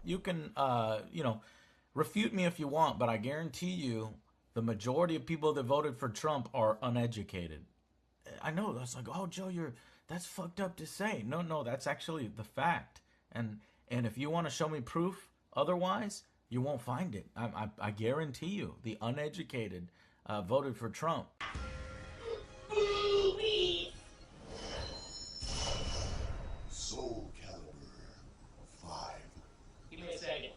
You can, refute me if you want, but I guarantee you, the majority of people that voted for Trump are uneducated. I know that's like, oh, Joe, that's fucked up to say. No, no, that's actually the fact. And and if you want to show me proof otherwise, you won't find it. I guarantee you, the uneducated voted for Trump. Soul Calibur 5. Give me a second.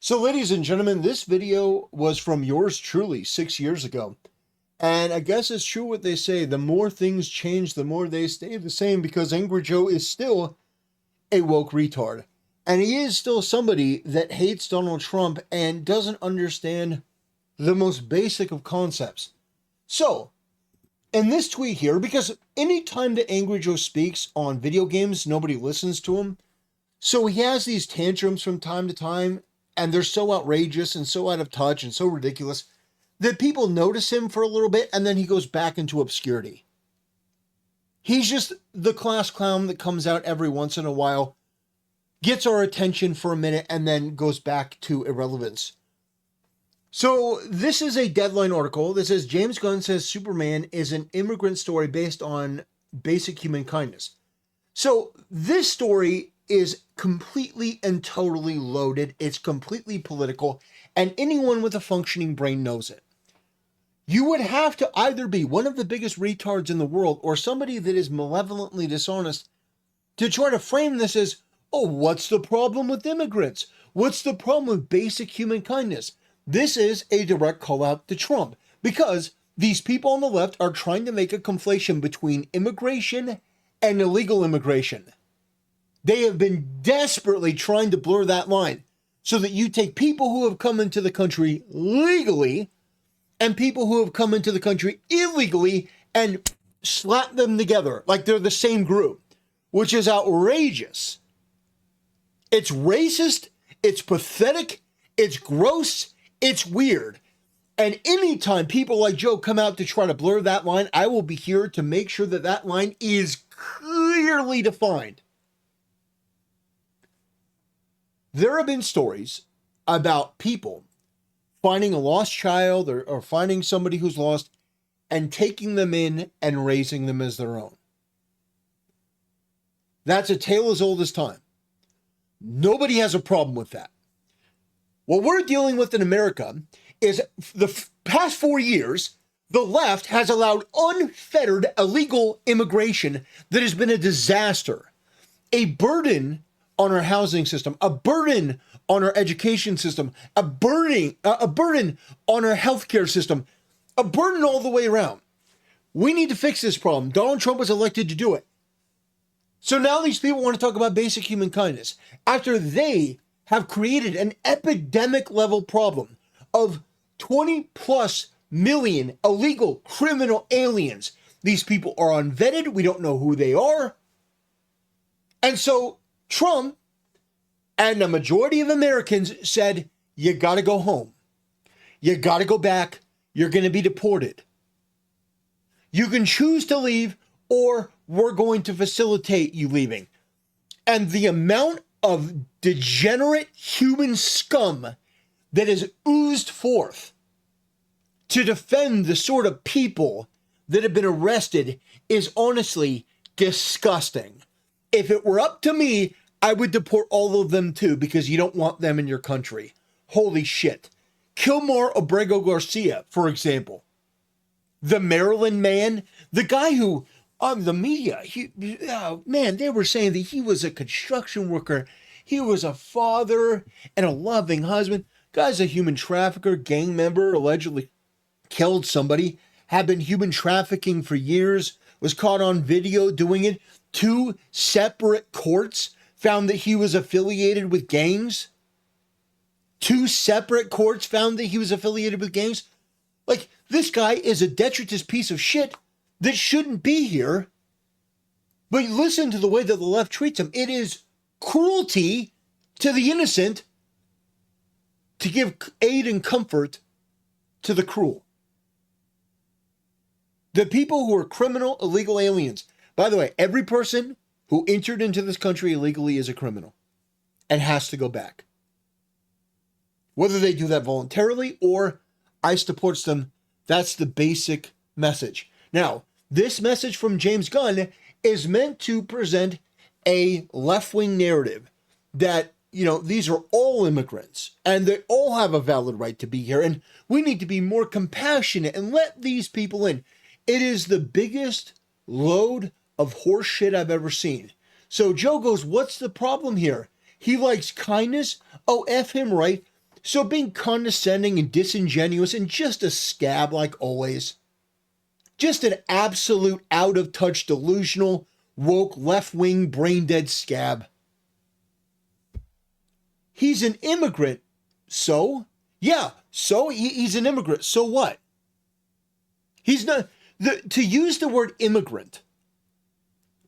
So, ladies and gentlemen, this video was from yours truly 6 years ago. And I guess it's true what they say, the more things change, the more they stay the same, because Angry Joe is still a woke retard. And he is still somebody that hates Donald Trump and doesn't understand the most basic of concepts. So, in this tweet here, because anytime that Angry Joe speaks on video games, nobody listens to him. So he has these tantrums from time to time, and they're so outrageous and so out of touch and so ridiculous that people notice him for a little bit, and then he goes back into obscurity. He's just the class clown that comes out every once in a while, gets our attention for a minute, and then goes back to irrelevance. So this is a Deadline article that says James Gunn says Superman is an immigrant story based on basic human kindness. So this story is completely and totally loaded. It's completely political, and anyone with a functioning brain knows it. You would have to either be one of the biggest retards in the world or somebody that is malevolently dishonest to try to frame this as, oh, what's the problem with immigrants? What's the problem with basic human kindness? This is a direct call out to Trump, because these people on the left are trying to make a conflation between immigration and illegal immigration. They have been desperately trying to blur that line so that you take people who have come into the country legally and people who have come into the country illegally and slap them together like they're the same group, which is outrageous. It's racist, it's pathetic, it's gross, it's weird. And anytime people like Joe come out to try to blur that line, I will be here to make sure that that line is clearly defined. There have been stories about people finding a lost child or finding somebody who's lost and taking them in and raising them as their own. That's a tale as old as time. Nobody has a problem with that. What we're dealing with in America is the past 4 years, the left has allowed unfettered illegal immigration that has been a disaster, a burden on our housing system, a burden on our education system, a burden on our healthcare system, a burden all the way around. We need to fix this problem. Donald Trump was elected to do it. So now these people want to talk about basic human kindness after they have created an epidemic level problem of 20 plus million illegal criminal aliens. These people are unvetted. We don't know who they are. And so Trump and the majority of Americans said, you got to go home. You got to go back. You're going to be deported. You can choose to leave, or we're going to facilitate you leaving. And the amount of degenerate human scum that is oozed forth to defend the sort of people that have been arrested is honestly disgusting. If it were up to me, I would deport all of them too, because you don't want them in your country. Holy shit. Kilmar Abrego Garcia, for example. The Maryland man, the guy who, on the media, they were saying that he was a construction worker. He was a father and a loving husband. Guy's a human trafficker, gang member, allegedly killed somebody, had been human trafficking for years, was caught on video doing it. 2 separate courts found that he was affiliated with gangs. 2 separate courts found that he was affiliated with gangs. Like, this guy is a detritus piece of shit that shouldn't be here. But listen to the way that the left treats him. It is cruelty to the innocent to give aid and comfort to the cruel. The people who are criminal, illegal aliens. By the way, every person who entered into this country illegally is a criminal and has to go back. Whether they do that voluntarily or ICE deports them, that's the basic message. Now, this message from James Gunn is meant to present a left-wing narrative that, these are all immigrants and they all have a valid right to be here, and we need to be more compassionate and let these people in. It is the biggest load of horse shit I've ever seen. So Joe goes, what's the problem here? He likes kindness? Oh, F him, right? So being condescending and disingenuous and just a scab like always. Just an absolute out-of-touch, delusional, woke, left-wing, brain-dead scab. He's an immigrant. So? Yeah, so he's an immigrant. So what? He's not... to use the word immigrant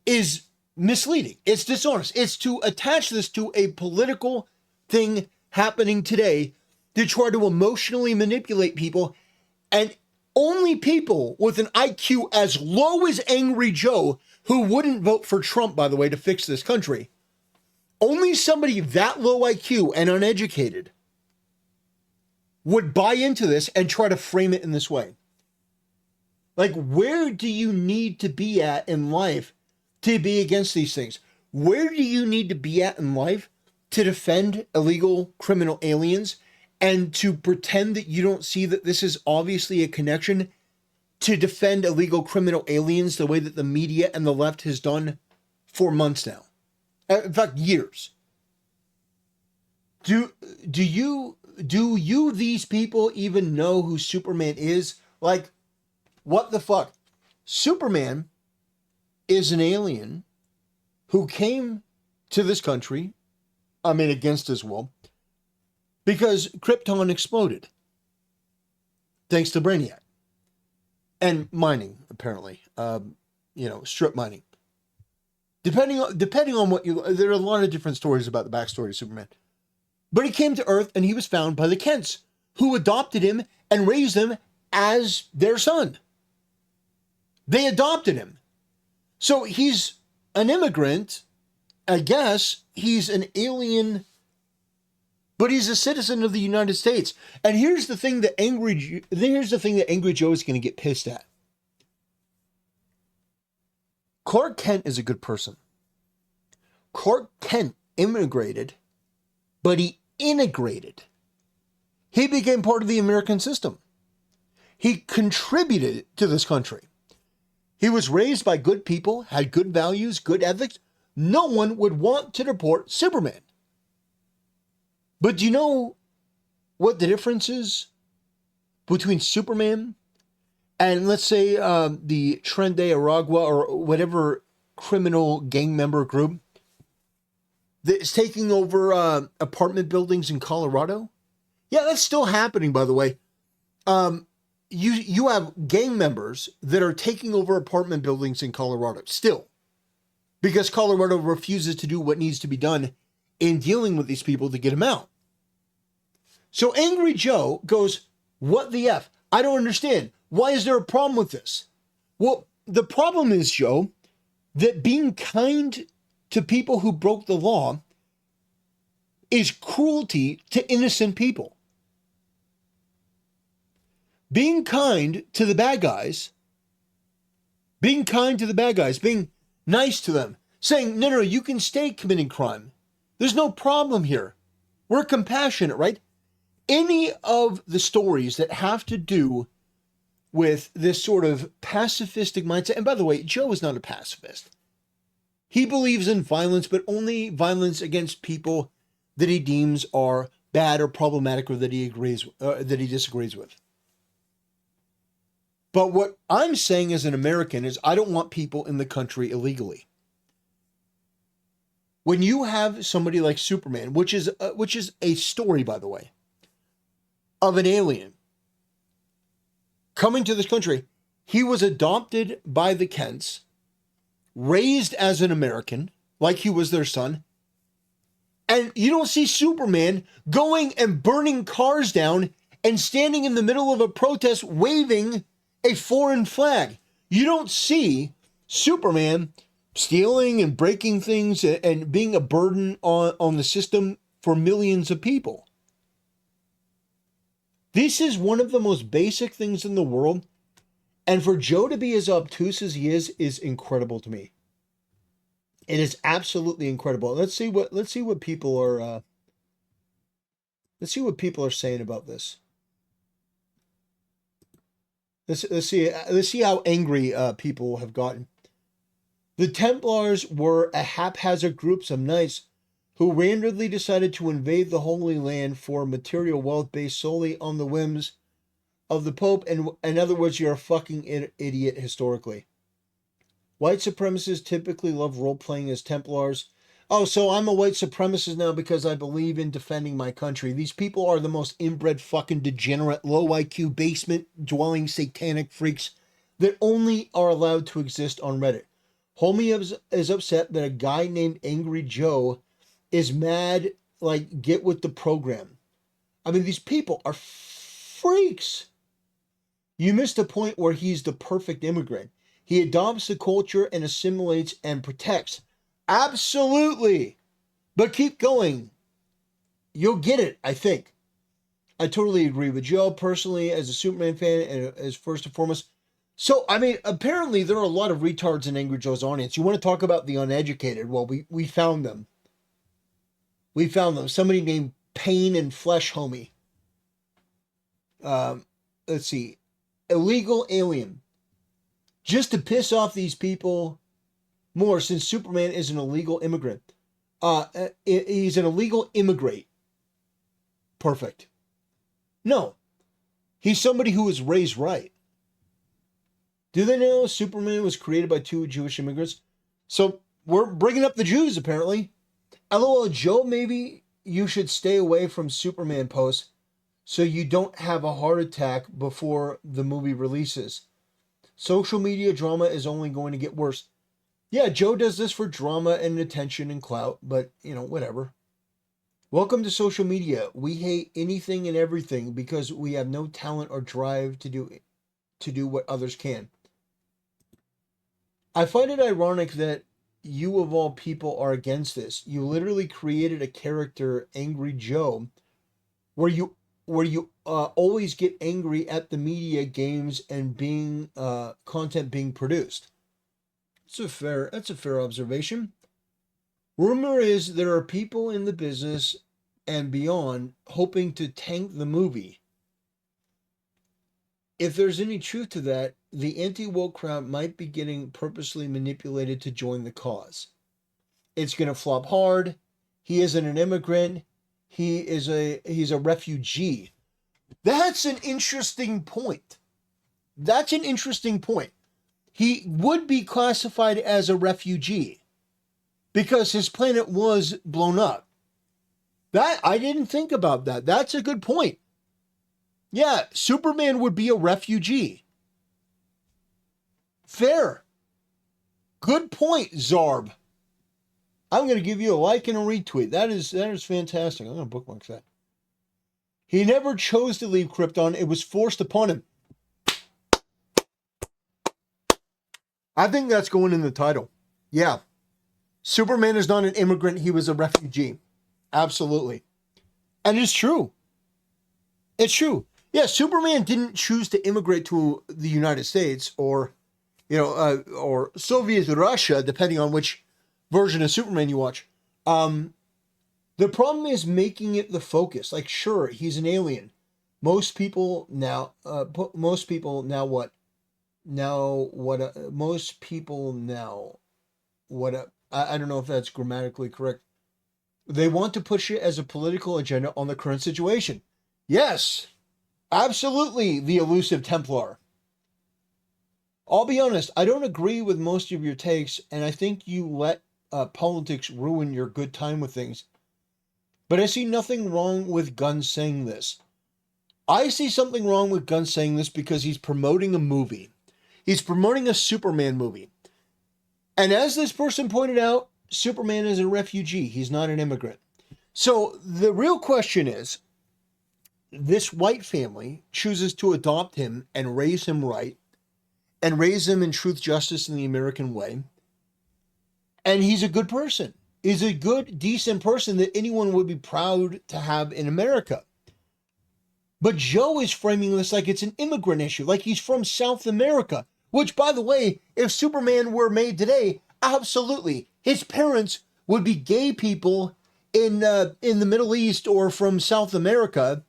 is misleading. It's dishonest. It's to attach this to a political thing happening today to try to emotionally manipulate people, and only people with an IQ as low as Angry Joe, who wouldn't vote for Trump, by the way, to fix this country, only somebody that low IQ and uneducated would buy into this and try to frame it in this way. Like, where do you need to be at in life to be against these things? Where do you need to be at in life to defend illegal criminal aliens and to pretend that you don't see that this is obviously a connection to defend illegal criminal aliens the way that the media and the left has done for months now? In fact, years. Do you these people even know who Superman is? Like, what the fuck? Superman is an alien who came to this country, against his will, because Krypton exploded. Thanks to Brainiac. And mining, apparently. Strip mining. Depending on what there are a lot of different stories about the backstory of Superman. But he came to Earth and he was found by the Kents, who adopted him and raised him as their son. They adopted him. So he's an immigrant. I guess he's an alien, but he's a citizen of the United States. And here's the thing that Angry Joe is going to get pissed at. Clark Kent is a good person. Clark Kent immigrated, but he integrated. He became part of the American system. He contributed to this country. He was raised by good people, had good values, good ethics. No one would want to deport Superman. But do you know what the difference is between Superman and, let's say, the Tren de Aragua or whatever criminal gang member group that is taking over apartment buildings in Colorado? Yeah, that's still happening, by the way. You have gang members that are taking over apartment buildings in Colorado still, because Colorado refuses to do what needs to be done in dealing with these people to get them out. So Angry Joe goes, what the F? I don't understand. Why is there a problem with this? Well, the problem is, Joe, that being kind to people who broke the law is cruelty to innocent people. Being kind to the bad guys, being nice to them, saying, no, you can stay committing crime. There's no problem here. We're compassionate, right? Any of the stories that have to do with this sort of pacifistic mindset, and by the way, Joe is not a pacifist. He believes in violence, but only violence against people that he deems are bad or problematic or that he disagrees with. But what I'm saying as an American is I don't want people in the country illegally. When you have somebody like Superman, which is a story, by the way, of an alien coming to this country, he was adopted by the Kents, raised as an American, like he was their son, and you don't see Superman going and burning cars down and standing in the middle of a protest waving a foreign flag. You don't see Superman stealing and breaking things and being a burden on the system for millions of people. This is one of the most basic things in the world. And for Joe to be as obtuse as he is incredible to me. It is absolutely incredible. Let's see what people are saying about this. Let's see how angry people have gotten. The Templars were a haphazard group of knights who randomly decided to invade the Holy Land for material wealth based solely on the whims of the Pope. And in other words, you're a fucking idiot historically. White supremacists typically love role-playing as Templars. Oh, so I'm a white supremacist now because I believe in defending my country. These people are the most inbred fucking degenerate, low IQ, basement-dwelling satanic freaks that only are allowed to exist on Reddit. Homie is upset that a guy named Angry Joe is mad, like, get with the program. I mean, these people are freaks. You missed a point where he's the perfect immigrant. He adopts the culture and assimilates and protects. Absolutely. But keep going. You'll get it, I think. I totally agree with Joe personally as a Superman fan and as first and foremost. So, I mean, apparently there are a lot of retards in Angry Joe's audience. You want to talk about the uneducated? Well, we found them. We found them. Somebody named Pain and Flesh Homie. Let's see. Illegal Alien. Just to piss off these people more, since Superman is an illegal immigrant. He's an illegal immigrant. Perfect. No. He's somebody who was raised right. Do they know Superman was created by 2 Jewish immigrants? So we're bringing up the Jews, apparently. LOL, Joe, maybe you should stay away from Superman posts so you don't have a heart attack before the movie releases. Social media drama is only going to get worse. Yeah, Joe does this for drama and attention and clout, but, whatever. Welcome to social media. We hate anything and everything because we have no talent or drive to do what others can. I find it ironic that you of all people are against this. You literally created a character, Angry Joe, where you always get angry at the media, games, and being content being produced. That's a fair observation. Rumor is there are people in the business and beyond hoping to tank the movie. If there's any truth to that, the anti-woke crowd might be getting purposely manipulated to join the cause. It's going to flop hard. He isn't an immigrant. He's a refugee. That's an interesting point. He would be classified as a refugee because his planet was blown up. That I didn't think about that. That's a good point. Yeah, Superman would be a refugee. Fair. Good point, Zarb. I'm going to give you a like and a retweet. That is fantastic. I'm going to bookmark that. He never chose to leave Krypton. It was forced upon him. I think that's going in the title. Yeah. Superman is not an immigrant. He was a refugee. Absolutely. And it's true. It's true. Yeah, Superman didn't choose to immigrate to the United States or Soviet Russia, depending on which version of Superman you watch. The problem is making it the focus. Like, sure, he's an alien. Most people now what? Most people now what? I don't know if that's grammatically correct. They want to push it as a political agenda on the current situation. Yes, absolutely, the elusive Templar. I'll be honest, I don't agree with most of your takes, and I think you let politics ruin your good time with things. But I see nothing wrong with Gunn saying this. I see something wrong with Gunn saying this because he's promoting a movie. He's promoting a Superman movie. And as this person pointed out, Superman is a refugee. He's not an immigrant. So the real question is, this white family chooses to adopt him and raise him right. and raised him in truth, justice, and the American way. And he's a good person. He's a good, decent person that anyone would be proud to have in America. But Joe is framing this like it's an immigrant issue, like he's from South America, which, by the way, if Superman were made today, absolutely, his parents would be gay people in the Middle East or from South America,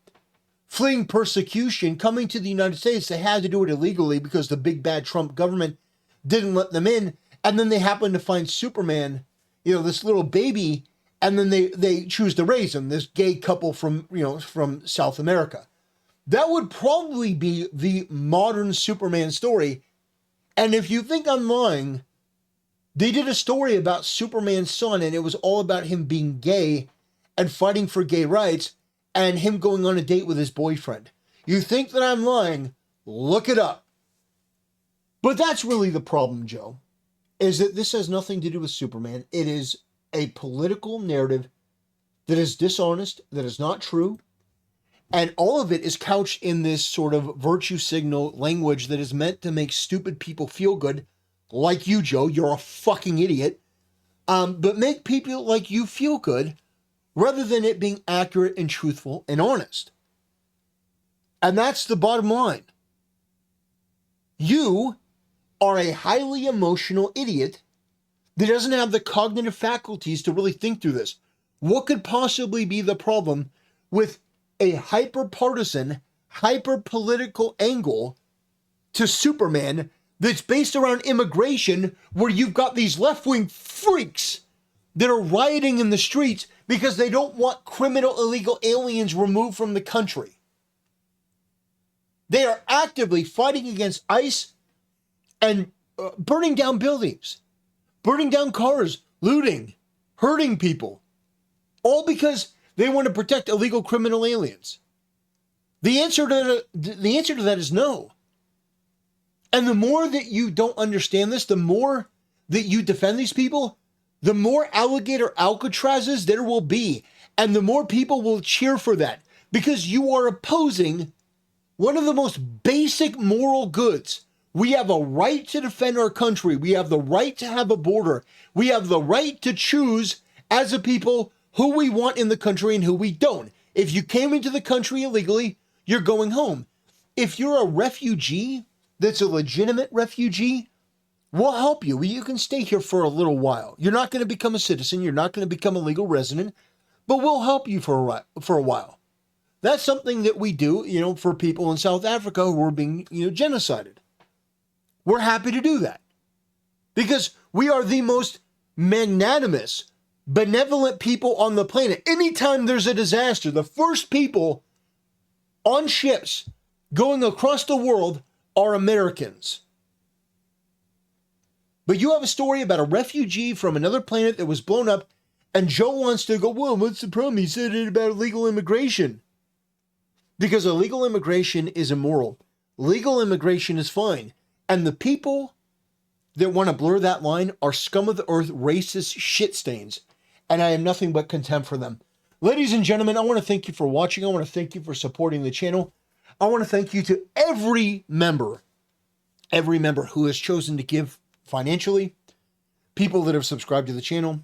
fleeing persecution, coming to the United States. They had to do it illegally because the big bad Trump government didn't let them in. And then they happen to find Superman, this little baby, and then they choose to raise him, this gay couple from South America. That would probably be the modern Superman story. And if you think I'm lying, they did a story about Superman's son, and it was all about him being gay and fighting for gay rights and him going on a date with his boyfriend. You think that I'm lying? Look it up. But that's really the problem, Joe, is that this has nothing to do with Superman. It is a political narrative that is dishonest, that is not true, and all of it is couched in this sort of virtue signal language that is meant to make stupid people feel good, like you, Joe. You're a fucking idiot. But make people like you feel good rather than it being accurate and truthful and honest. And that's the bottom line. You are a highly emotional idiot that doesn't have the cognitive faculties to really think through this. What could possibly be the problem with a hyper-partisan, hyper-political angle to Superman that's based around immigration, where you've got these left-wing freaks that are rioting in the streets because they don't want criminal illegal aliens removed from the country? They are actively fighting against ICE and burning down buildings, burning down cars, looting, hurting people, all because they want to protect illegal criminal aliens. The answer to that is no. And the more that you don't understand this, the more that you defend these people, the more alligator Alcatrazes there will be, and the more people will cheer for that, because you are opposing one of the most basic moral goods. We have a right to defend our country. We have the right to have a border. We have the right to choose as a people who we want in the country and who we don't. If you came into the country illegally, you're going home. If you're a refugee that's a legitimate refugee, we'll help you. You can stay here for a little while. You're not going to become a citizen. You're not going to become a legal resident, but we'll help you for a while. That's something that we do, for people in South Africa who are being, genocided. We're happy to do that because we are the most magnanimous, benevolent people on the planet. Anytime there's a disaster, the first people on ships going across the world are Americans. But you have a story about a refugee from another planet that was blown up, and Joe wants to go, well, what's the problem? He said it about illegal immigration. Because illegal immigration is immoral. Legal immigration is fine. And the people that want to blur that line are scum of the earth, racist shit stains. And I have nothing but contempt for them. Ladies and gentlemen, I want to thank you for watching. I want to thank you for supporting the channel. I want to thank you to every member who has chosen to give financially, people that have subscribed to the channel,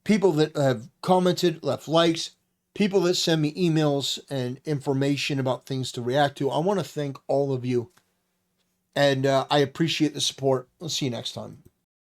people that have commented, left likes, people that send me emails and information about things to react to. I want to thank all of you. And I appreciate the support. I'll see you next time.